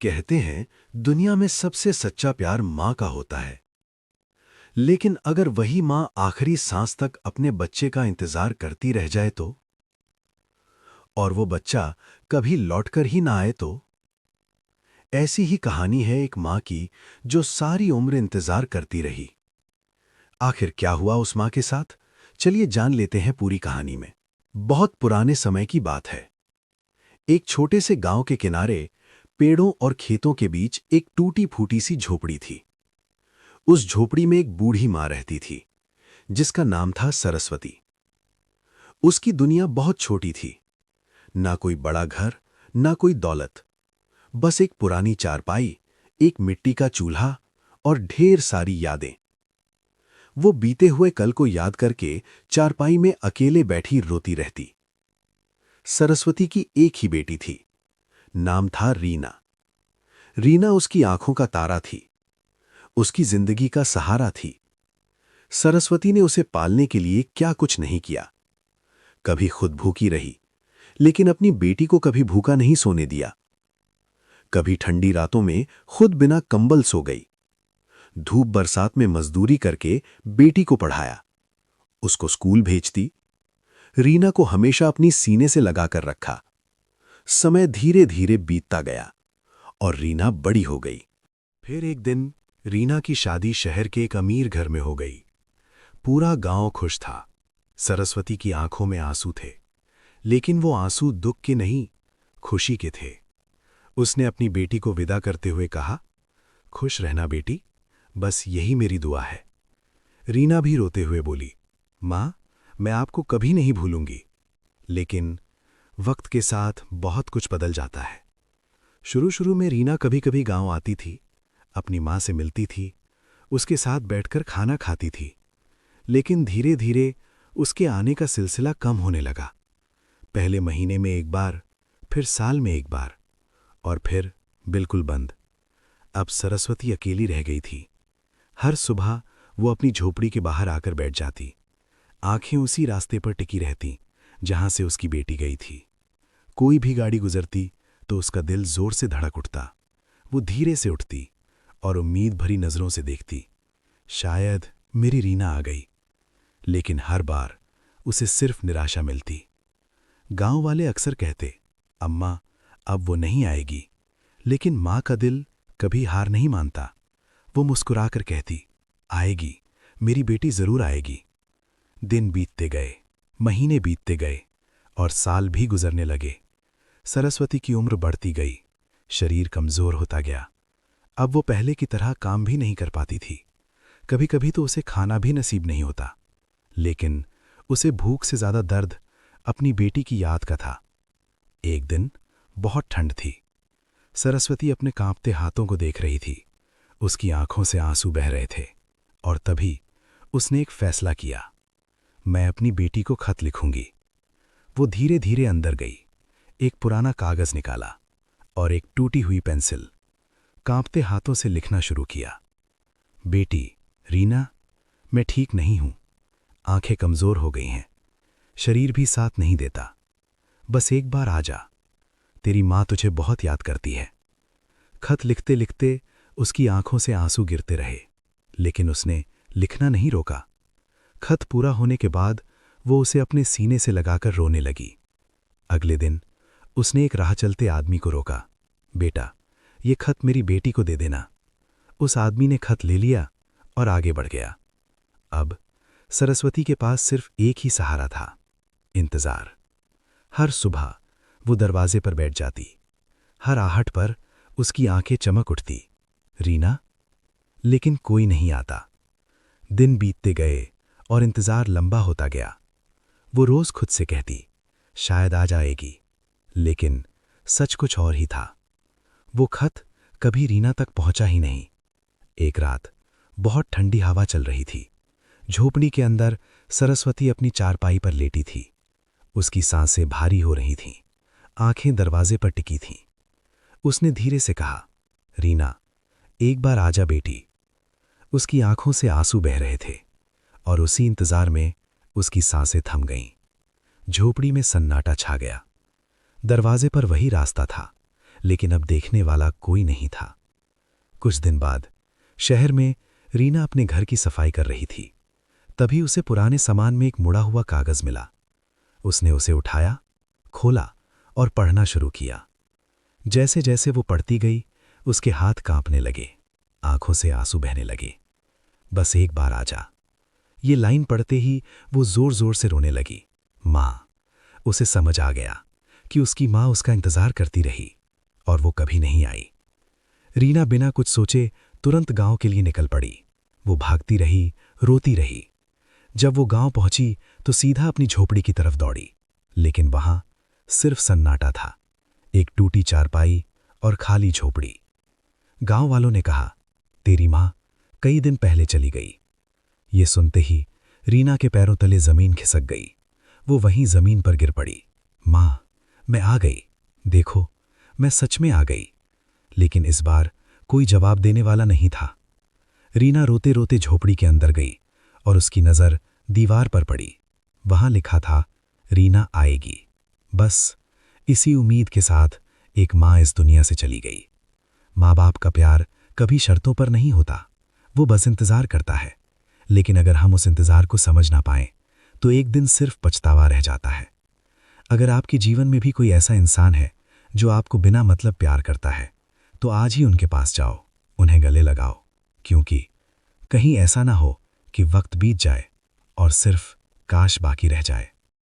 कहते हैं दुनिया में सबसे सच्चा प्यार माँ का होता है। लेकिन अगर वही माँ आखिरी सांस तक अपने बच्चे का इंतजार करती रह जाए तो, और वो बच्चा कभी लौटकर ही ना आए तो। ऐसी ही कहानी है एक माँ की जो सारी उम्र इंतजार करती रही। आखिर क्या हुआ उस माँ के साथ? चलिए जान लेते हैं पूरी कहानी में। बहुत पुराने समय की बात है। एक छोटे से गांव के किनारे पेड़ों और खेतों के बीच एक टूटी फूटी सी झोपड़ी थी। उस झोपड़ी में एक बूढ़ी माँ रहती थी जिसका नाम था सरस्वती। उसकी दुनिया बहुत छोटी थी। ना कोई बड़ा घर, ना कोई दौलत, बस एक पुरानी चारपाई, एक मिट्टी का चूल्हा और ढेर सारी यादें। वो बीते हुए कल को याद करके चारपाई में अकेले बैठी रोती रहती। सरस्वती की एक ही बेटी थी। नाम था रीना। रीना उसकी आंखों का तारा थी, उसकी जिंदगी का सहारा थी। सरस्वती ने उसे पालने के लिए क्या कुछ नहीं किया। कभी खुद भूखी रही, लेकिन अपनी बेटी को कभी भूखा नहीं सोने दिया। कभी ठंडी रातों में खुद बिना कंबल सो गई। धूप बरसात में मजदूरी करके बेटी को पढ़ाया, उसको स्कूल भेजती। रीना को हमेशा अपनी सीने से लगाकर रखा। समय धीरे धीरे बीतता गया और रीना बड़ी हो गई। फिर एक दिन रीना की शादी शहर के एक अमीर घर में हो गई। पूरा गांव खुश था। सरस्वती की आंखों में आंसू थे, लेकिन वो आंसू दुख के नहीं, खुशी के थे। उसने अपनी बेटी को विदा करते हुए कहा, खुश रहना बेटी, बस यही मेरी दुआ है। रीना भी रोते हुए बोली, माँ, मैं आपको कभी नहीं भूलूंगी। लेकिन वक्त के साथ बहुत कुछ बदल जाता है। शुरू शुरू में रीना कभी कभी गांव आती थी, अपनी माँ से मिलती थी, उसके साथ बैठकर खाना खाती थी। लेकिन धीरे धीरे उसके आने का सिलसिला कम होने लगा। पहले महीने में एक बार, फिर साल में एक बार, और फिर बिल्कुल बंद। अब सरस्वती अकेली रह गई थी। हर सुबह वो अपनी झोपड़ी के बाहर आकर बैठ जाती। आंखें उसी रास्ते पर टिकी रहती जहां से उसकी बेटी गई थी। कोई भी गाड़ी गुजरती तो उसका दिल जोर से धड़क उठता। वो धीरे से उठती और उम्मीद भरी नजरों से देखती, शायद मेरी रीना आ गई। लेकिन हर बार उसे सिर्फ निराशा मिलती। गांव वाले अक्सर कहते, अम्मा, अब वो नहीं आएगी। लेकिन माँ का दिल कभी हार नहीं मानता। वो मुस्कुराकर कहती, आएगी, मेरी बेटी जरूर आएगी। दिन बीतते गए, महीने बीतते गए और साल भी गुजरने लगे। सरस्वती की उम्र बढ़ती गई, शरीर कमजोर होता गया। अब वो पहले की तरह काम भी नहीं कर पाती थी। कभी कभी तो उसे खाना भी नसीब नहीं होता। लेकिन उसे भूख से ज्यादा दर्द अपनी बेटी की याद का था। एक दिन बहुत ठंड थी। सरस्वती अपने कांपते हाथों को देख रही थी। उसकी आंखों से आंसू बह रहे थे और तभी उसने एक फैसला किया, मैं अपनी बेटी को खत लिखूंगी। वो धीरे धीरे अंदर गई, एक पुराना कागज निकाला और एक टूटी हुई पेंसिल। कांपते हाथों से लिखना शुरू किया, बेटी रीना, मैं ठीक नहीं हूं। आंखें कमजोर हो गई हैं, शरीर भी साथ नहीं देता। बस एक बार आ जा, तेरी माँ तुझे बहुत याद करती है। खत लिखते लिखते उसकी आंखों से आंसू गिरते रहे, लेकिन उसने लिखना नहीं रोका। खत पूरा होने के बाद वो उसे अपने सीने से लगाकर रोने लगी। अगले दिन उसने एक राह चलते आदमी को रोका, बेटा, ये खत मेरी बेटी को दे देना। उस आदमी ने खत ले लिया और आगे बढ़ गया। अब सरस्वती के पास सिर्फ एक ही सहारा था, इंतजार। हर सुबह वो दरवाजे पर बैठ जाती। हर आहट पर उसकी आंखें चमक उठती, रीना। लेकिन कोई नहीं आता। दिन बीतते गए और इंतजार लंबा होता गया। वो रोज खुद से कहती, शायद आ जाएगी। लेकिन सच कुछ और ही था। वो खत कभी रीना तक पहुंचा ही नहीं। एक रात बहुत ठंडी हवा चल रही थी। झोपड़ी के अंदर सरस्वती अपनी चारपाई पर लेटी थी। उसकी सांसें भारी हो रही थीं, आंखें दरवाजे पर टिकी थीं। उसने धीरे से कहा, रीना, एक बार आजा बेटी। उसकी आंखों से आंसू बह रहे थे और उसी इंतजार में उसकी सांसें थम गईं। झोपड़ी में सन्नाटा छा गया। दरवाजे पर वही रास्ता था, लेकिन अब देखने वाला कोई नहीं था। कुछ दिन बाद शहर में रीना अपने घर की सफाई कर रही थी। तभी उसे पुराने सामान में एक मुड़ा हुआ कागज मिला। उसने उसे उठाया, खोला और पढ़ना शुरू किया। जैसे जैसे वो पढ़ती गई, उसके हाथ कांपने लगे, आंखों से आंसू बहने लगे। बस एक बार आ जा। ये लाइन पढ़ते ही वो जोर जोर से रोने लगी। माँ। उसे समझ आ गया कि उसकी माँ उसका इंतजार करती रही और वो कभी नहीं आई। रीना बिना कुछ सोचे तुरंत गांव के लिए निकल पड़ी। वो भागती रही, रोती रही। जब वो गांव पहुंची तो सीधा अपनी झोपड़ी की तरफ दौड़ी, लेकिन वहां सिर्फ सन्नाटा था, एक टूटी चारपाई और खाली झोपड़ी। गांव वालों ने कहा, तेरी माँ कई दिन पहले चली गई। ये सुनते ही रीना के पैरों तले जमीन खिसक गई। वो वहीं जमीन पर गिर पड़ी। माँ, मैं आ गई, देखो, मैं सच में आ गई। लेकिन इस बार कोई जवाब देने वाला नहीं था। रीना रोते रोते झोपड़ी के अंदर गई और उसकी नज़र दीवार पर पड़ी। वहां लिखा था, रीना आएगी। बस इसी उम्मीद के साथ एक माँ इस दुनिया से चली गई। माँ बाप का प्यार कभी शर्तों पर नहीं होता, वो बस इंतजार करता है। लेकिन अगर हम उस इंतजार को समझ ना पाएं तो एक दिन सिर्फ पछतावा रह जाता है। अगर आपके जीवन में भी कोई ऐसा इंसान है जो आपको बिना मतलब प्यार करता है, तो आज ही उनके पास जाओ, उन्हें गले लगाओ, क्योंकि कहीं ऐसा ना हो कि वक्त बीत जाए और सिर्फ काश बाकी रह जाए।